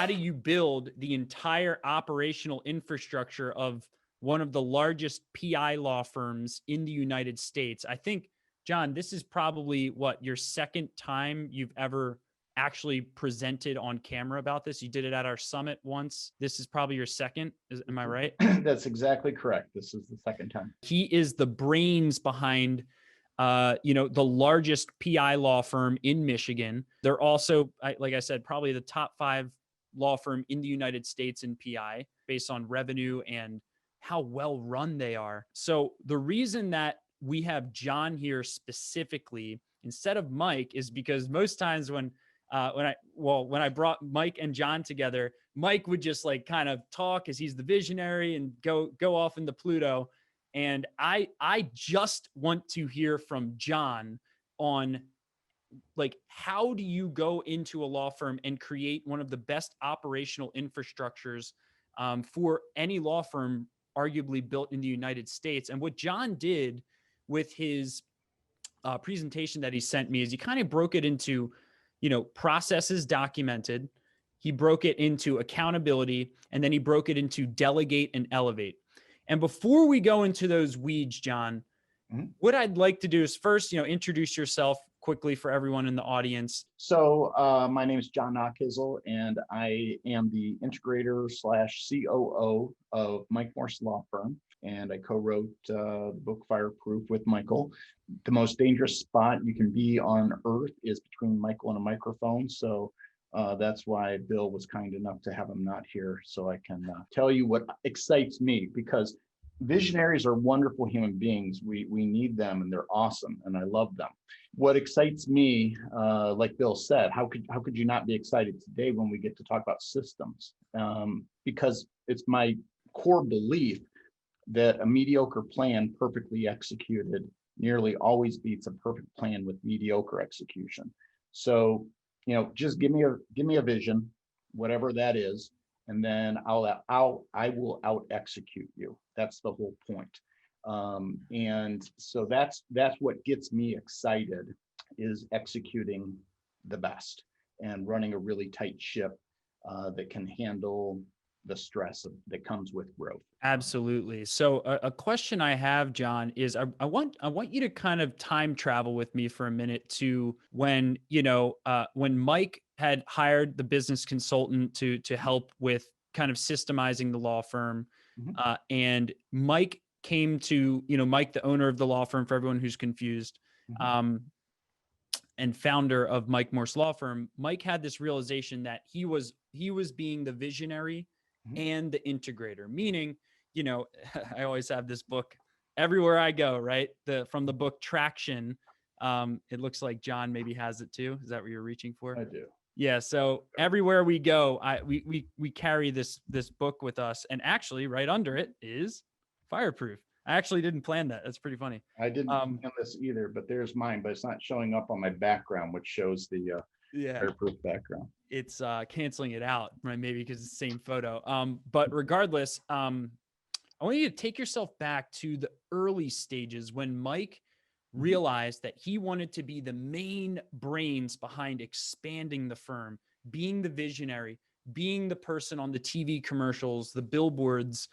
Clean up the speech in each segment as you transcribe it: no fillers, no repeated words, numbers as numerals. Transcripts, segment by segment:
do you build the entire operational infrastructure of one of the largest PI law firms in the United States? I think, John, this is probably what, your second time you've ever actually presented on camera about this. You did it at our summit once. This is probably your second. Am I right? That's exactly correct. This is the second time. He is the brains behind, the largest PI law firm in Michigan. They're also, like I said, probably the top 5 law firm in the United States in PI based on revenue and how well run they are. So the reason that we have John here specifically instead of Mike is because most times when I brought Mike and John together, Mike would just like kind of talk as he's the visionary and go off into Pluto. And I just want to hear from John on, like, how do you go into a law firm and create one of the best operational infrastructures for any law firm arguably built in the United States? And what John did with his presentation that he sent me is he kind of broke it into, processes documented. He broke it into accountability, and then he broke it into delegate and elevate. And before we go into those weeds, John, what I'd like to do is first, introduce yourself quickly for everyone in the audience. So my name is John Nachazel, and I am the integrator / COO of Mike Morse Law Firm. And I co-wrote the book Fireproof with Michael. The most dangerous spot you can be on earth is between Michael and a microphone. So that's why Bill was kind enough to have him not here, so I can tell you what excites me, because visionaries are wonderful human beings. We need them, and they're awesome, and I love them. What excites me, like Bill said, how could you not be excited today when we get to talk about systems? Because it's my core belief that a mediocre plan perfectly executed nearly always beats a perfect plan with mediocre execution. So, just give me a vision, whatever that is, and then I will out execute you. That's the whole point. And so that's what gets me excited, is executing the best and running a really tight ship that can handle the stress that comes with growth. Absolutely. So a question I have, John, is I want you to kind of time travel with me for a minute to when, when Mike had hired the business consultant to help with kind of systemizing the law firm. And Mike came to, Mike, the owner of the law firm, for everyone who's confused, and founder of Mike Morse Law Firm. Mike had this realization that he was being the visionary and the integrator, meaning, I always have this book everywhere I go, right? From the book Traction. It looks like John maybe has it too. Is that what you're reaching for? I do. Yeah. So everywhere we go, we carry this book with us, and actually right under it is Fireproof. I actually didn't plan that. That's pretty funny. I didn't plan this either, but there's mine, but it's not showing up on my background, which shows the Fireproof background. It's canceling it out, right? Maybe because it's the same photo. But regardless, I want you to take yourself back to the early stages when Mike realized that he wanted to be the main brains behind expanding the firm, being the visionary, being the person on the TV commercials, the billboards,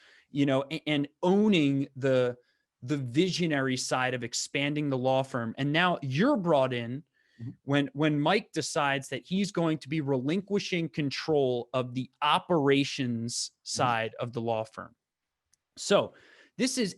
and owning the visionary side of expanding the law firm. And now you're brought in when Mike decides that he's going to be relinquishing control of the operations side of the law firm. So this is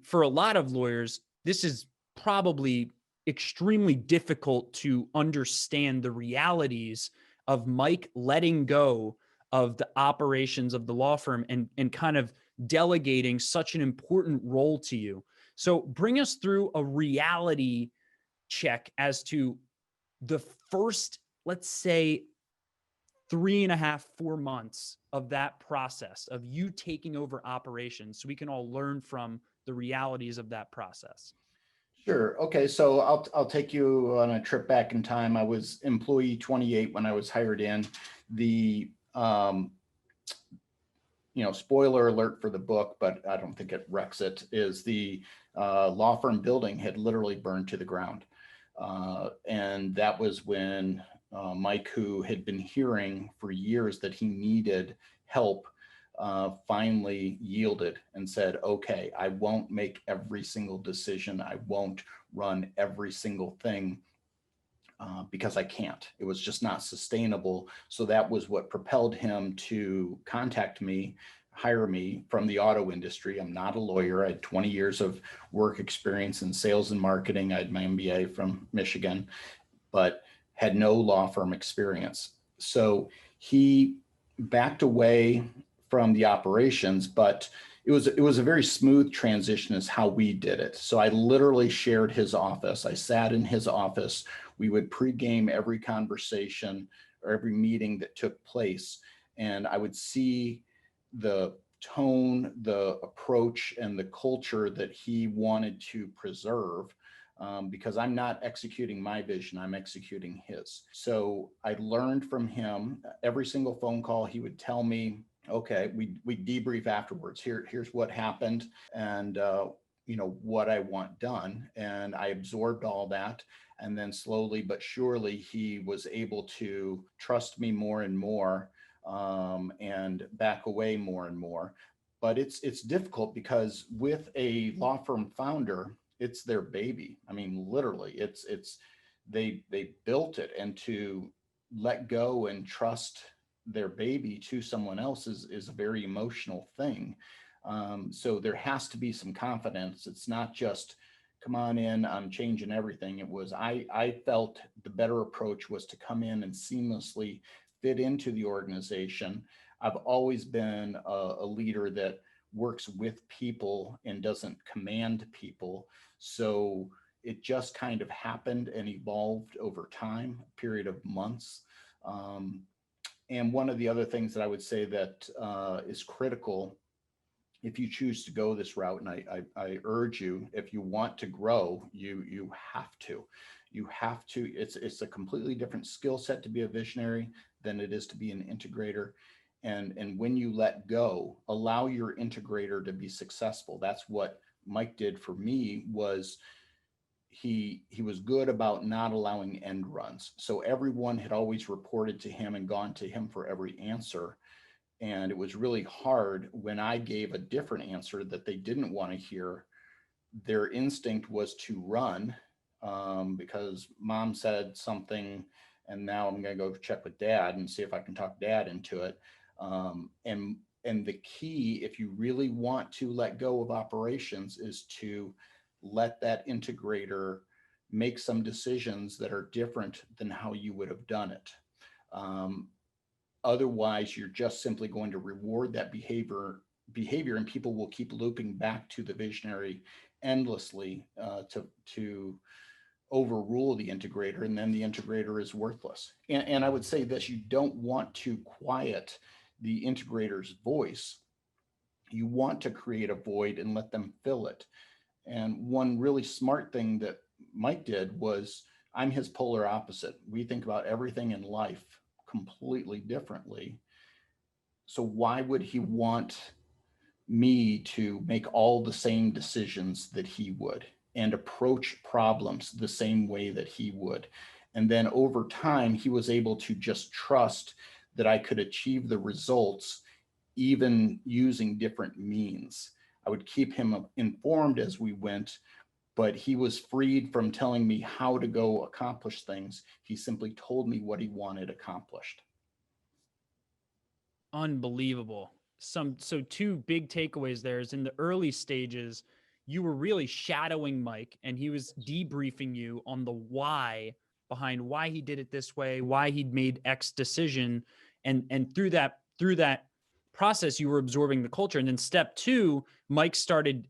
for a lot of lawyers, this is probably extremely difficult to understand the realities of Mike letting go of the operations of the law firm and kind of delegating such an important role to you. So bring us through a reality check as to the first, let's say, 3.5, 4 months of that process of you taking over operations, so we can all learn from the realities of that process. Sure. Okay. So I'll take you on a trip back in time. I was employee 28 when I was hired in. The spoiler alert for the book, but I don't think it wrecks it, is the law firm building had literally burned to the ground. And that was when Mike, who had been hearing for years that he needed help, finally yielded and said, okay, I won't make every single decision. I won't run every single thing because I can't. It was just not sustainable. So that was what propelled him to contact me, hire me from the auto industry. I'm not a lawyer. I had 20 years of work experience in sales and marketing. I had my MBA from Michigan, but had no law firm experience. So he backed away from the operations, but it was a very smooth transition as how we did it. So I literally shared his office. I sat in his office. We would pregame every conversation or every meeting that took place. And I would see the tone, the approach, and the culture that he wanted to preserve, because I'm not executing my vision, I'm executing his. So I learned from him. Every single phone call, he would tell me, okay, we debrief afterwards. Here's what happened, and what I want done. And I absorbed all that. And then slowly but surely, he was able to trust me more and more, and back away more and more. But it's difficult because with a law firm founder, it's their baby. I mean, literally, they built it, and to let go and trust their baby to someone else is a very emotional thing. So there has to be some confidence. It's not just, come on in, I'm changing everything. It was, I felt the better approach was to come in and seamlessly fit into the organization. I've always been a leader that works with people and doesn't command people. So it just kind of happened and evolved over time, a period of months. And one of the other things that I would say that is critical if you choose to go this route, and I urge you, if you want to grow, you have to. You have to. It's a completely different skill set to be a visionary than it is to be an integrator. And when you let go, allow your integrator to be successful. That's what Mike did for me. Was he was good about not allowing end runs. So everyone had always reported to him and gone to him for every answer. And it was really hard when I gave a different answer that they didn't want to hear. Their instinct was to run, because mom said something, and now I'm going to go check with dad and see if I can talk dad into it. And the key, if you really want to let go of operations, is to let that integrator make some decisions that are different than how you would have done it. Otherwise, you're just simply going to reward that behavior, and people will keep looping back to the visionary endlessly, to overrule the integrator, and then the integrator is worthless. And I would say this: you don't want to quiet the integrator's voice. You want to create a void and let them fill it. And one really smart thing that Mike did was, I'm his polar opposite. We think about everything in life completely differently. So why would he want me to make all the same decisions that he would and approach problems the same way that he would? And then over time, he was able to just trust that I could achieve the results even using different means. I would keep him informed as we went, but he was freed from telling me how to go accomplish things. He simply told me what he wanted accomplished. Unbelievable. So two big takeaways there is, in the early stages, you were really shadowing Mike, and he was debriefing you on the why behind why he did it this way, why he'd made X decision. And through that process, you were absorbing the culture. And then step two, Mike started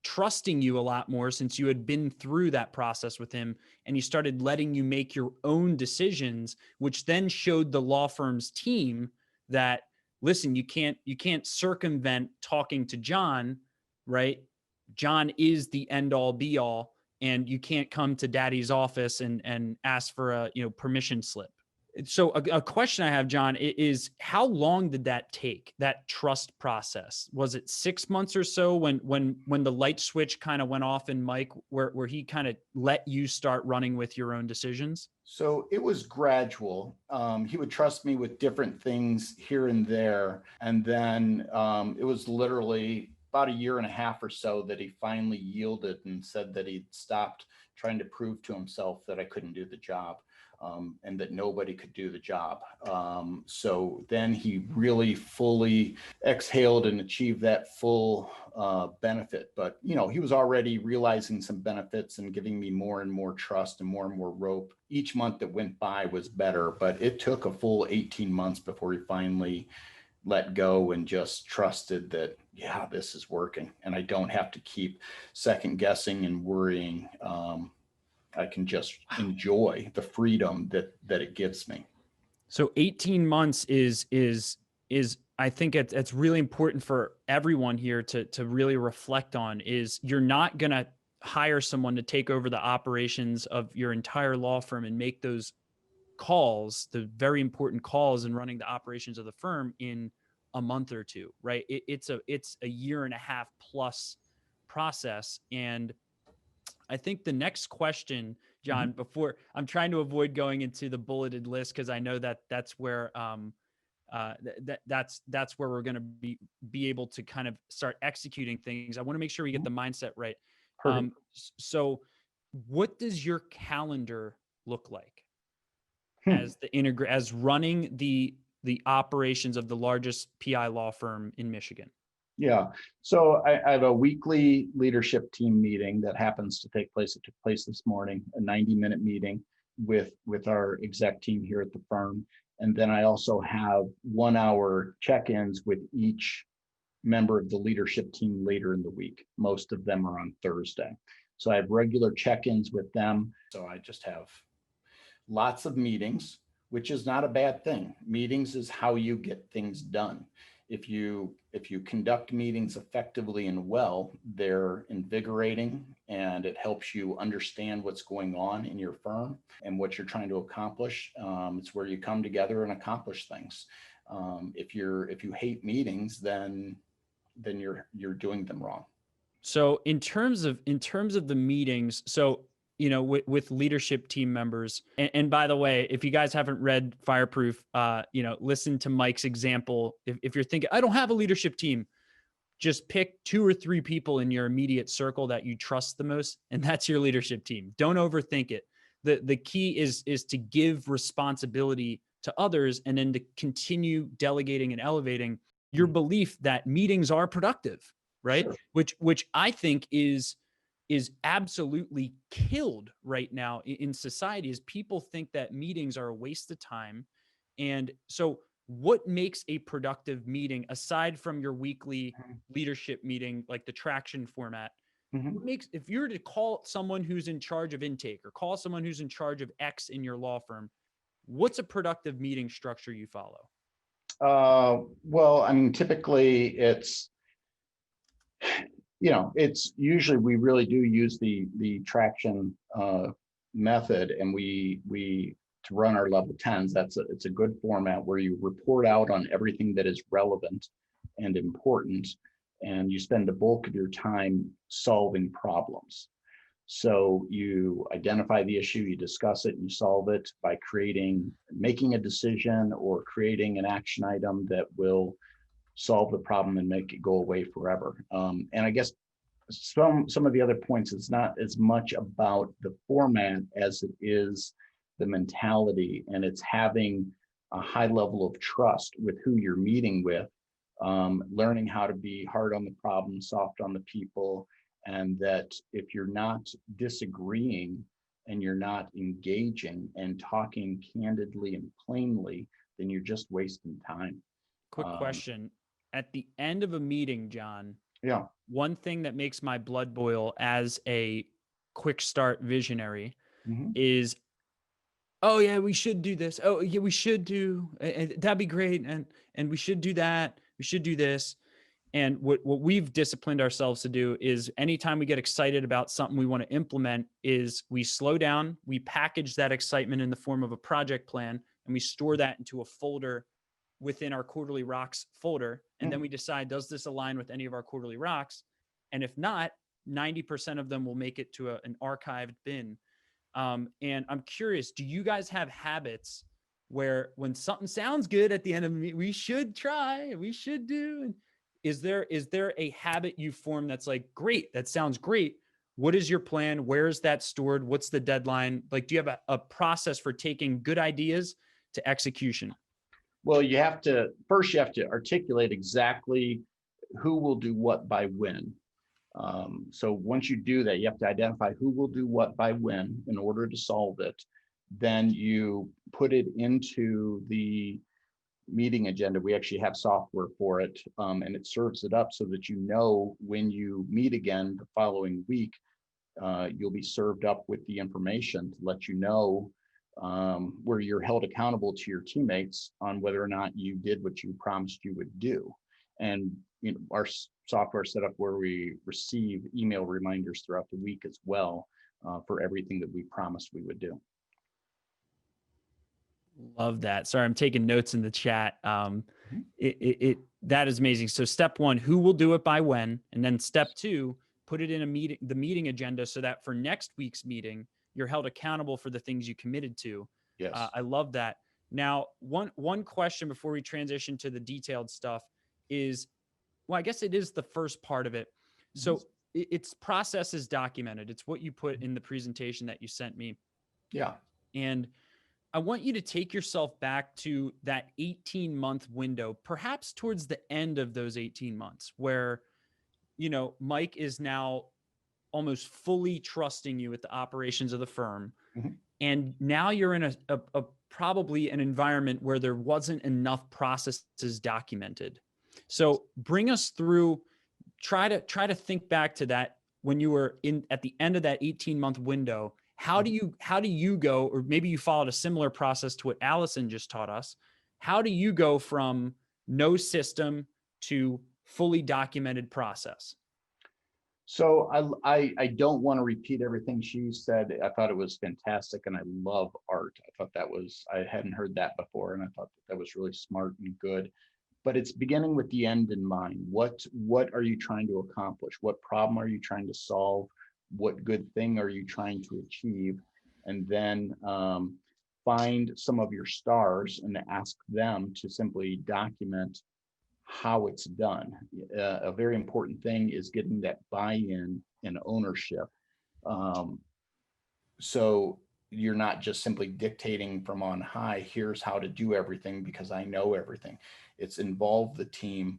trusting you a lot more, since you had been through that process with him, and he started letting you make your own decisions, which then showed the law firm's team that, listen, you can't circumvent talking to John, right? John is the end all be all, and you can't come to daddy's office and ask for a permission slip. So a question I have, John, is how long did that take, that trust process? Was it 6 months or so when the light switch kind of went off in Mike, where he kind of let you start running with your own decisions? So it was gradual. He would trust me with different things here and there. And then it was literally about a year and a half or so that he finally yielded and said that he'd stopped trying to prove to himself that I couldn't do the job. And that nobody could do the job. So then he really fully exhaled and achieved that full benefit. But, you know, he was already realizing some benefits and giving me more and more trust and more rope. Each month that went by was better, but it took a full 18 months before he finally let go and just trusted that, yeah, this is working. And I don't have to keep second guessing and worrying. I can just enjoy the freedom that it gives me. So 18 months is I think it's really important for everyone here to really reflect on. Is you're not going to hire someone to take over the operations of your entire law firm and make those calls, the very important calls in running the operations of the firm in a month or two, right? It's a year and a half plus process. And I think the next question, John, before I'm trying to avoid going into the bulleted list, because I know that that's where that's where we're going to be able to kind of start executing things. I want to make sure we get the mindset right. Perfect. So what does your calendar look like Hmm. as as running the operations of the largest PI law firm in Michigan? Yeah. So I have a weekly leadership team meeting that happens to take place. It took place this morning, a 90-minute meeting with our exec team here at the firm. And then I also have 1-hour check-ins with each member of the leadership team later in the week. Most of them are on Thursday. So I have regular check-ins with them. So I just have lots of meetings, which is not a bad thing. Meetings is how you get things done. If you conduct meetings effectively and well, they're invigorating and it helps you understand what's going on in your firm and what you're trying to accomplish. It's where you come together and accomplish things. If you hate meetings, then you're doing them wrong. So in terms of the meetings, so with leadership team members, and by the way, if you guys haven't read Fireproof, listen to Mike's example. If you're thinking, I don't have a leadership team, just pick 2 or 3 people in your immediate circle that you trust the most, and that's your leadership team. Don't overthink it. The key is to give responsibility to others and then to continue delegating and elevating your belief that meetings are productive, right? Sure. Which I think is absolutely killed right now in society, is people think that meetings are a waste of time. And so what makes a productive meeting, aside from your weekly leadership meeting, like the traction format? What makes, if you were to call someone who's in charge of intake or call someone who's in charge of X in your law firm, what's a productive meeting structure you follow? Well, I mean, typically it's usually we really do use the traction method, and we to run our level 10s. It's a good format where you report out on everything that is relevant and important, and you spend the bulk of your time solving problems. So you identify the issue, you discuss it, you solve it by making a decision or creating an action item that will solve the problem and make it go away forever. And I guess some of the other points, it's not as much about the format as it is the mentality, and it's having a high level of trust with who you're meeting with, learning how to be hard on the problem, soft on the people, and that if you're not disagreeing and you're not engaging and talking candidly and plainly, then you're just wasting time. Quick question. At the end of a meeting, John, Yeah. one thing that makes my blood boil as a quick start visionary is, oh yeah, we should do this. Oh yeah, we should do, that'd be great. And we should do that. We should do this. And what we've disciplined ourselves to do is anytime we get excited about something we want to implement, is we slow down, we package that excitement in the form of a project plan, and we store that into a folder within our quarterly rocks folder. And then we decide, does this align with any of our quarterly rocks? And if not, 90% of them will make it to an archived bin. And I'm curious, do you guys have habits where when something sounds good at the end of the meeting, we should try, we should do? And is there a habit you form that's like, great, that sounds great. What is your plan? Where is that stored? What's the deadline? Like, do you have a process for taking good ideas to execution? Well, you have to articulate exactly who will do what by when. So once you do that, you have to identify who will do what by when in order to solve it. Then you put it into the meeting agenda. We actually have software for it, and it serves it up so that you know when you meet again the following week, you'll be served up with the information to let you know where you're held accountable to your teammates on whether or not you did what you promised you would do. And our software set up where we receive email reminders throughout the week as well for everything that we promised we would do. Love that. Sorry, I'm taking notes in the chat. That is amazing. So step one, who will do it by when? And then step two, put it in the meeting agenda so that for next week's meeting, you're held accountable for the things you committed to. Yes. I love that. Now, one question before we transition to the detailed stuff is, well, I guess it is the first part of it. So its process is documented. It's what you put in the presentation that you sent me. Yeah. And I want you to take yourself back to that 18-month window, perhaps towards the end of those 18 months where, Mike is now almost fully trusting you with the operations of the firm. And now you're in a probably an environment where there wasn't enough processes documented. So bring us through, try to think back to that when you were at the end of that 18-month window. How do you go, or maybe you followed a similar process to what Allison just taught us. How do you go from no system to fully documented process? So I don't want to repeat everything she said. I thought it was fantastic, and I love art. I hadn't heard that before, and I thought that was really smart and good. But it's beginning with the end in mind. What are you trying to accomplish? What problem are you trying to solve? What good thing are you trying to achieve? And then find some of your stars and ask them to simply document how it's done. A very important thing is getting that buy-in and ownership. So you're not just simply dictating from on high, here's how to do everything because I know everything. It's involve the team,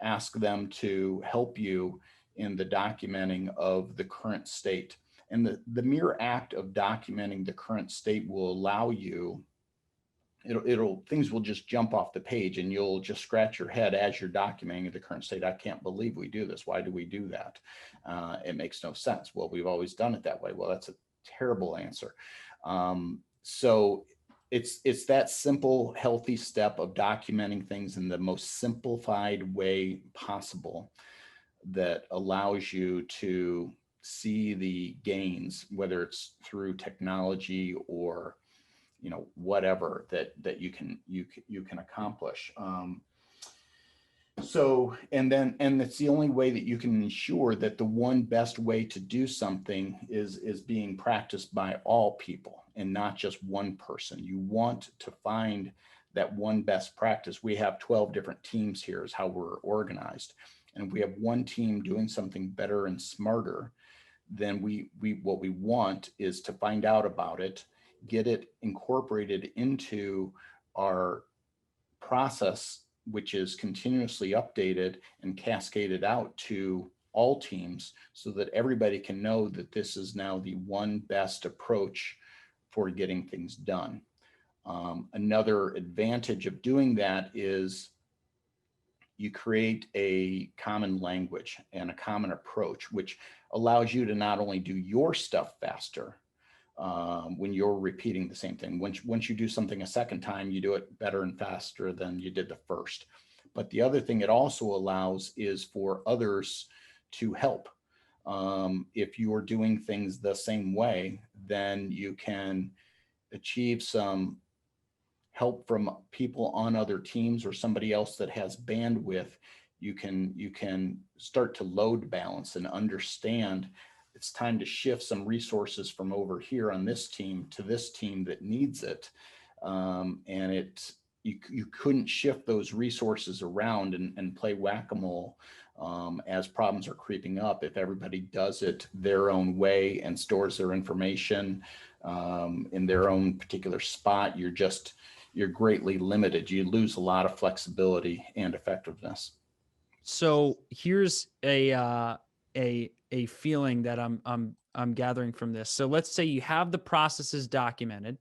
ask them to help you in the documenting of the current state. And the mere act of documenting the current state will allow you, things will just jump off the page and you'll just scratch your head as you're documenting the current state. I can't believe we do this. Why do we do that? It makes no sense. Well, we've always done it that way. Well, that's a terrible answer. So it's that simple, healthy step of documenting things in the most simplified way possible that allows you to see the gains, whether it's through technology or whatever that you can accomplish. And it's the only way that you can ensure that the one best way to do something is being practiced by all people and not just one person. You want to find that one best practice. We have 12 different teams here is how we're organized. And we have one team doing something better and smarter, then what we want is to find out about it, get it incorporated into our process, which is continuously updated and cascaded out to all teams so that everybody can know that this is now the one best approach for getting things done. Another advantage of doing that is you create a common language and a common approach, which allows you to not only do your stuff faster when you're repeating the same thing. Once you do something a second time, you do it better and faster than you did the first. But the other thing it also allows is for others to help. If you are doing things the same way, then you can achieve some help from people on other teams or somebody else that has bandwidth, you can start to load balance and understand it's time to shift some resources from over here on this team to this team that needs it. And you couldn't shift those resources around and play whack-a-mole as problems are creeping up if everybody does it their own way and stores their information in their own particular spot. You're greatly limited. You lose a lot of flexibility and effectiveness. So here's a feeling that I'm gathering from this. So let's say you have the processes documented,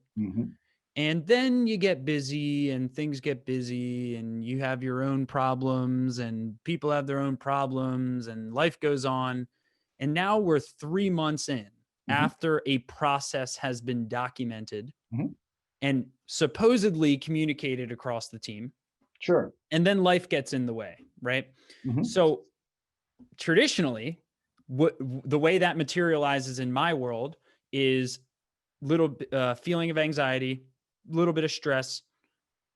and then you get busy and things get busy and you have your own problems and people have their own problems and life goes on. And now we're 3 months in after a process has been documented and supposedly communicated across the team. Sure. And then life gets in the way, right? So traditionally, the way that materializes in my world is little feeling of anxiety, little bit of stress,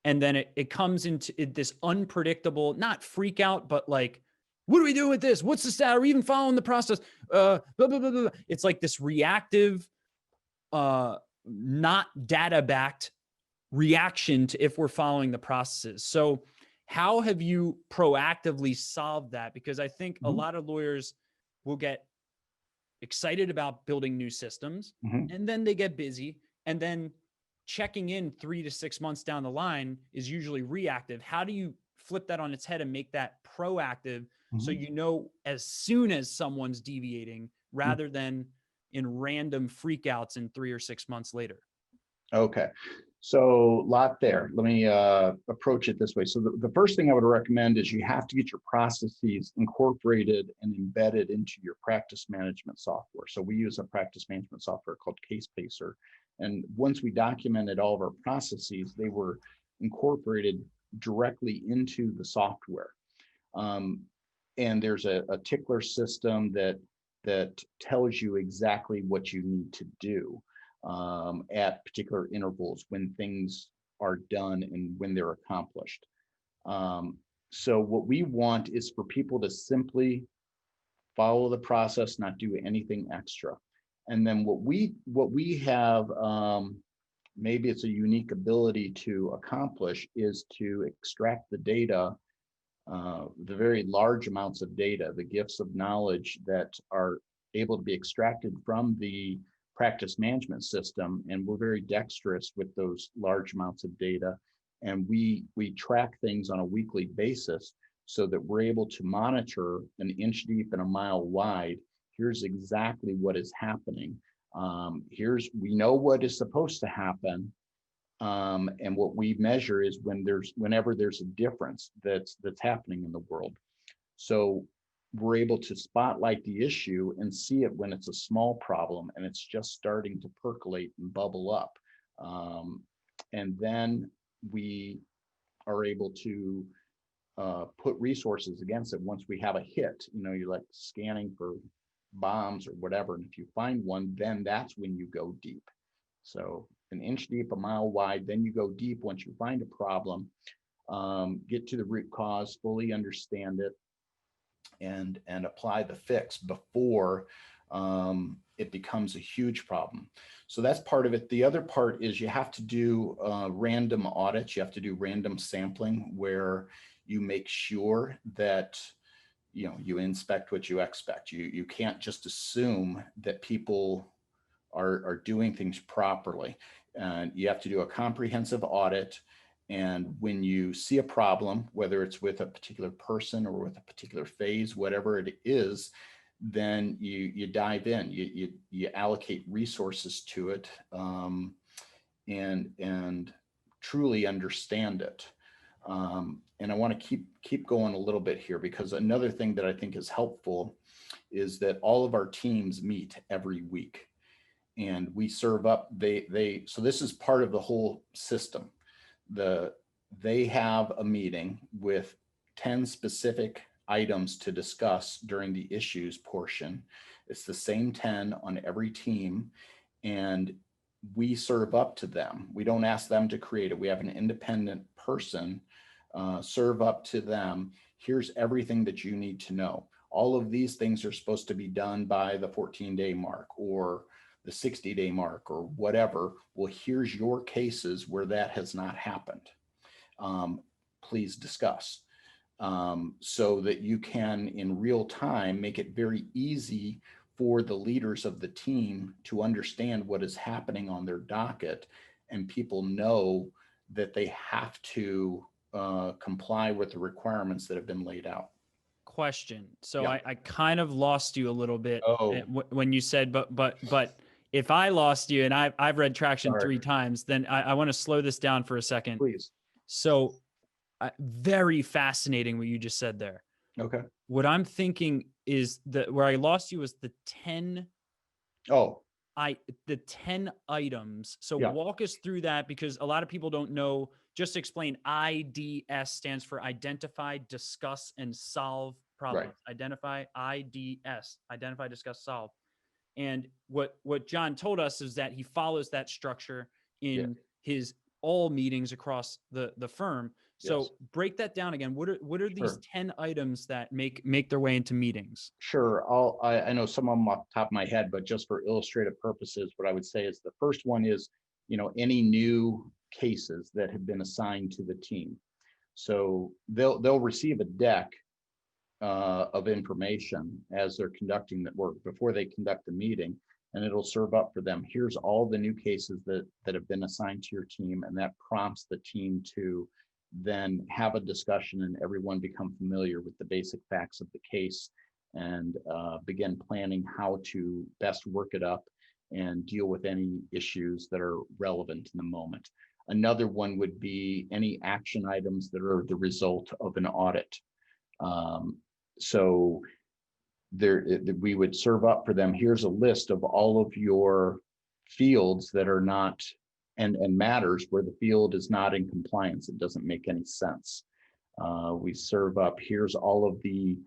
and then it comes into this unpredictable, not freak out, but like, what do we do with this? What's the status? Are we even following the process? Blah, blah, blah, blah. It's like this reactive, not data-backed reaction to if we're following the processes. So how have you proactively solved that? Because I think a lot of lawyers will get excited about building new systems and then they get busy, and then checking in 3 to 6 months down the line is usually reactive. How do you flip that on its head and make that proactive so you know as soon as someone's deviating rather than in random freakouts in 3 or 6 months later? Okay. So a lot there. Let me approach it this way. So the first thing I would recommend is you have to get your processes incorporated and embedded into your practice management software. So we use a practice management software called Case Pacer. And once we documented all of our processes, they were incorporated directly into the software. And there's a tickler system that tells you exactly what you need to do at particular intervals when things are done and when they're accomplished. So what we want is for people to simply follow the process, not do anything extra. And then what we have, maybe it's a unique ability to accomplish, is to extract the data, the very large amounts of data, the gifts of knowledge that are able to be extracted from the practice management system. And we're very dexterous with those large amounts of data. And we track things on a weekly basis so that we're able to monitor an inch deep and a mile wide. Here's exactly what is happening. We know what is supposed to happen. And what we measure is whenever there's a difference that's happening in the world. So we're able to spotlight the issue and see it when it's a small problem and it's just starting to percolate and bubble up. And then we are able to put resources against it once we have a hit. You're like scanning for bombs or whatever. And if you find one, then that's when you go deep. So an inch deep, a mile wide, then you go deep once you find a problem, get to the root cause, fully understand it, and apply the fix before it becomes a huge problem. So that's part of it. The other part is you have to do random audits. You have to do random sampling where you make sure that you inspect what you expect. You can't just assume that people are doing things properly. And you have to do a comprehensive audit. And when you see a problem, whether it's with a particular person or with a particular phase, whatever it is, then you dive in, you allocate resources to it, and truly understand it. And I want to keep going a little bit here, because another thing that I think is helpful is that all of our teams meet every week, and we serve up. So this is part of the whole system. They have a meeting with 10 specific items to discuss during the issues portion. It's the same 10 on every team, and we serve up to them. We don't ask them to create it. We have an independent person serve up to them. Here's everything that you need to know. All of these things are supposed to be done by the 14-day mark or the 60-day mark or whatever. Well, here's your cases where that has not happened. Please discuss. So that you can in real time make it very easy for the leaders of the team to understand what is happening on their docket, and people know that they have to comply with the requirements that have been laid out. Question. So Yeah. I kind of lost you a little bit Oh. when you said, but if I lost you and I've read Traction Sorry. 3 times, then I want to slow this down for a second. Please. So very fascinating what you just said there. Okay. What I'm thinking is that where I lost you was the 10 items. So Yeah. walk us through that, because a lot of people don't know. Just explain. IDS stands for identify, discuss, and solve problems. Right. Identify, IDS, identify, discuss, solve. And what John told us is that he follows that structure in his all meetings across the firm. So break that down again. What are these 10 items that make their way into meetings? Sure. I know some of them off the top of my head, but just for illustrative purposes, what I would say is the first one is, any new cases that have been assigned to the team. So they'll receive a deck of information as they're conducting the work before they conduct the meeting, and it'll serve up for them. Here's all the new cases that have been assigned to your team, and that prompts the team to then have a discussion and everyone become familiar with the basic facts of the case and begin planning how to best work it up and deal with any issues that are relevant in the moment. Another one would be any action items that are the result of an audit. So we would serve up for them, here's a list of all of your fields that are not, and matters where the field is not in compliance. It doesn't make any sense. We serve up, here's all of the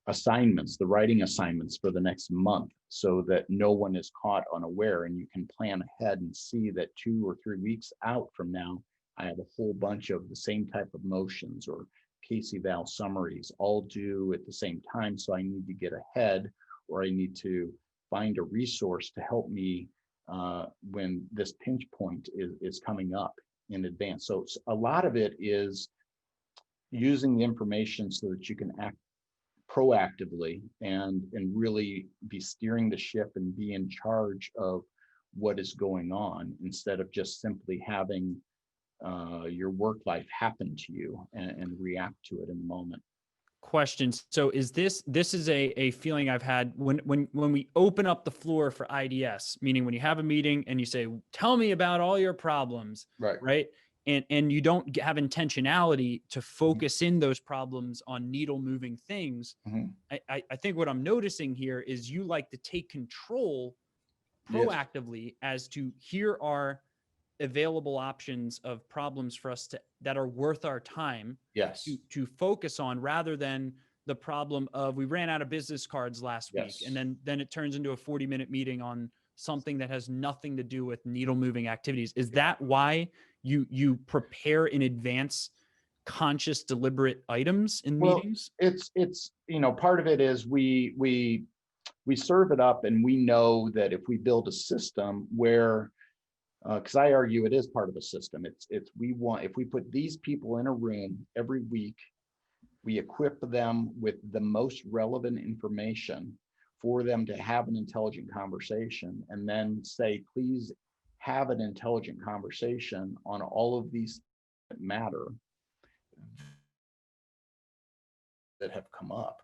assignments, the writing assignments for the next month, so that no one is caught unaware, and you can plan ahead and see that 2 or 3 weeks out from now, I have a whole bunch of the same type of motions or case eval summaries all due at the same time. So I need to get ahead, or I need to find a resource to help me when this pinch point is coming up in advance. So a lot of it is using the information so that you can act proactively and really be steering the ship and be in charge of what is going on, instead of just simply having your work life happen to you and react to it in the moment. Questions. So is this is a feeling I've had when we open up the floor for IDS, meaning when you have a meeting and you say, tell me about all your problems, right? And you don't have intentionality to focus in those problems on needle moving things. I think what I'm noticing here is you like to take control proactively as to here are available options of problems for us that are worth our time to focus on, rather than the problem of we ran out of business cards last week, and then it turns into a 40-minute meeting on something that has nothing to do with needle moving activities. Is that why you prepare in advance conscious, deliberate items in meetings? It's part of it is we serve it up, and we know that if we build a system where because I argue it is part of a system. If we put these people in a room every week, we equip them with the most relevant information for them to have an intelligent conversation, and then say, please have an intelligent conversation on all of these that matter that have come up.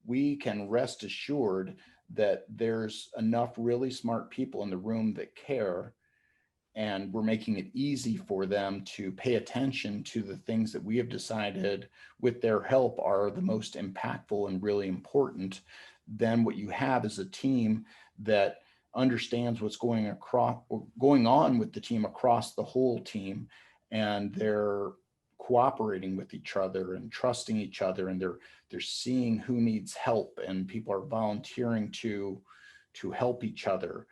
We can rest assured that there's enough really smart people in the room that care, and we're making it easy for them to pay attention to the things that we have decided with their help are the most impactful and really important. Then what you have is a team that understands what's going on with the team across the whole team, and they're cooperating with each other and trusting each other, and they're seeing who needs help, and people are volunteering to help each other.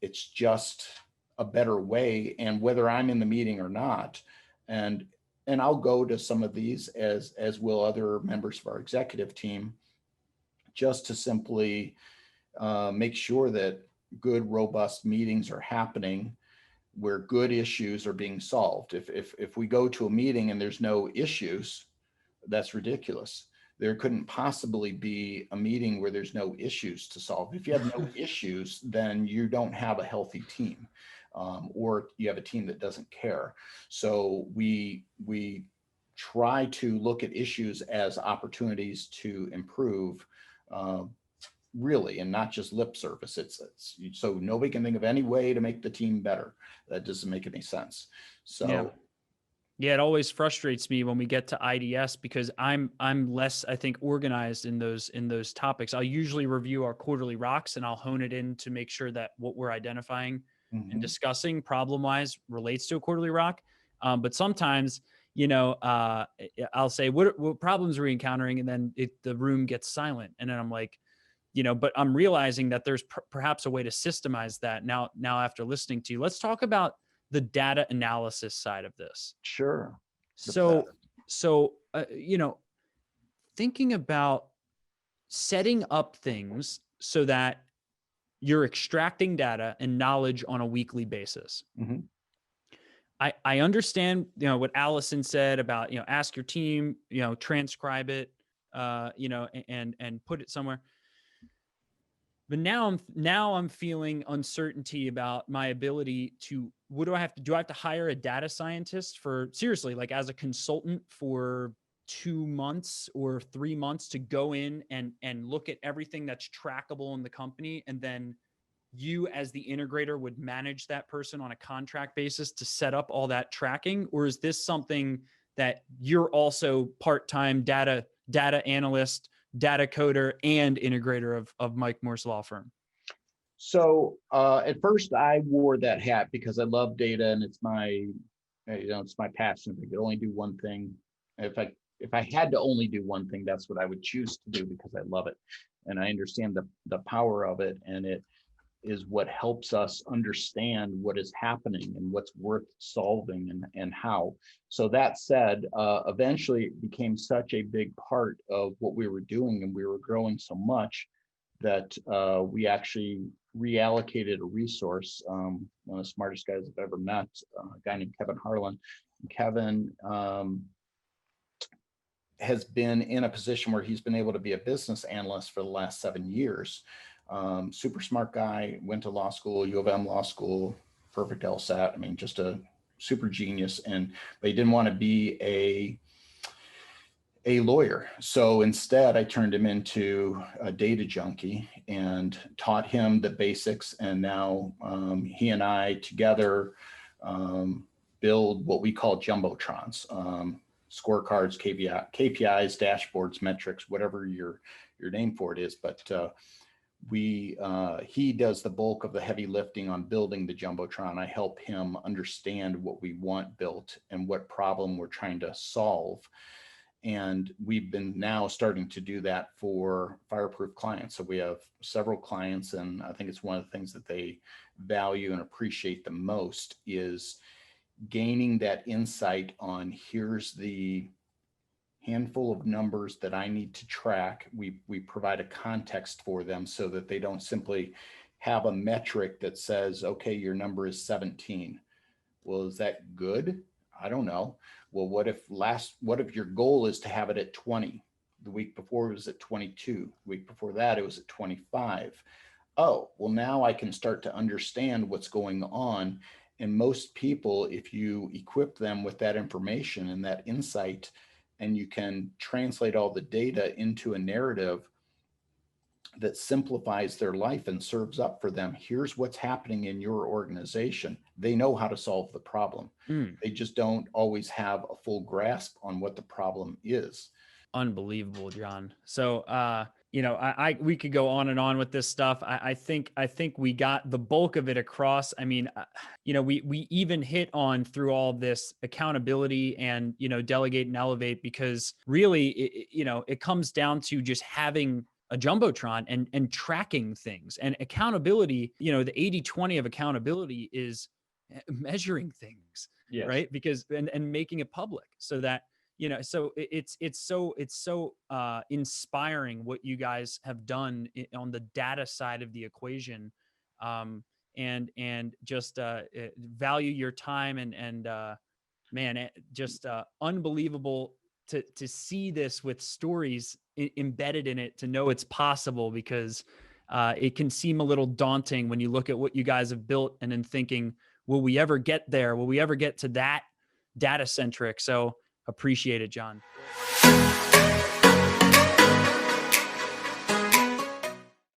It's just a better way, and whether I'm in the meeting or not. And I'll go to some of these, as will other members of our executive team, just to simply make sure that good, robust meetings are happening where good issues are being solved. If we go to a meeting and there's no issues, that's ridiculous. There couldn't possibly be a meeting where there's no issues to solve. If you have no issues, then you don't have a healthy team, or you have a team that doesn't care. So we try to look at issues as opportunities to improve, really, and not just lip service. It's so nobody can think of any way to make the team better. That doesn't make any sense. So yeah, it always frustrates me when we get to IDS, because I'm less, I think, organized in those topics. I'll usually review our quarterly rocks and I'll hone it in to make sure that what we're identifying and discussing problem-wise relates to a quarterly rock. But sometimes, I'll say, what problems are we encountering? And then the room gets silent. And then I'm like, but I'm realizing that there's perhaps a way to systemize that now after listening to you. Let's talk about the data analysis side of this. Sure. So, thinking about setting up things so that you're extracting data and knowledge on a weekly basis. I understand, what Allison said about, ask your team, transcribe it, and put it somewhere. But now I'm feeling uncertainty about my ability to, what do I have to do? I have to hire a data scientist for, seriously, like as a consultant for 2 months or 3 months to go in and look at everything that's trackable in the company. And then you as the integrator would manage that person on a contract basis to set up all that tracking? Or is this something that you're also part-time data analyst, data coder, and integrator of Mike Morse Law Firm? So at first I wore that hat because I love data, and it's my, it's my passion. If I could only do one thing, if I had to only do one thing, that's what I would choose to do, because I love it and I understand the power of it, and it is what helps us understand what is happening and what's worth solving and how. So that said, eventually it became such a big part of what we were doing, and we were growing so much that we actually reallocated a resource. One of the smartest guys I've ever met, a guy named Kevin Harlan. Kevin has been in a position where he's been able to be a business analyst for the last 7 years. Super smart guy, went to law school, U of M law school, perfect LSAT. I mean, just a super genius. But he didn't want to be a lawyer. So instead, I turned him into a data junkie and taught him the basics. And now he and I together build what we call jumbotrons, scorecards, KPIs, dashboards, metrics, whatever your name for it is. But he does the bulk of the heavy lifting on building the jumbotron. I help him understand what we want built and what problem we're trying to solve. And we've been now starting to do that for Fireproof clients. So we have several clients, and I think it's one of the things that they value and appreciate the most is gaining that insight on, here's the handful of numbers that I need to track. We provide a context for them so that they don't simply have a metric that says, okay, your number is 17. Well, is that good? I don't know. Well, what if your goal is to have it at 20? The week before it was at 22. The week before that, it was at 25. Oh, well, now I can start to understand what's going on. And most people, if you equip them with that information and that insight, and you can translate all the data into a narrative that simplifies their life and serves up for them, here's what's happening in your organization, they know how to solve the problem. They just don't always have a full grasp on what the problem is. Unbelievable, John. So, we could go on and on with this stuff. I think we got the bulk of it across. I mean, we even hit on through all this accountability and, delegate and elevate, because really, it comes down to just having a jumbotron and tracking things. And accountability, the 80-20 of accountability is measuring things, Yes. right? Because, and making it public so that, so it's so inspiring what you guys have done on the data side of the equation. And just value your time, and man, just unbelievable to see this with stories embedded in it, to know it's possible, because it can seem a little daunting when you look at what you guys have built and then thinking, will we ever get there? Will we ever get to that data centric? So appreciate it, John.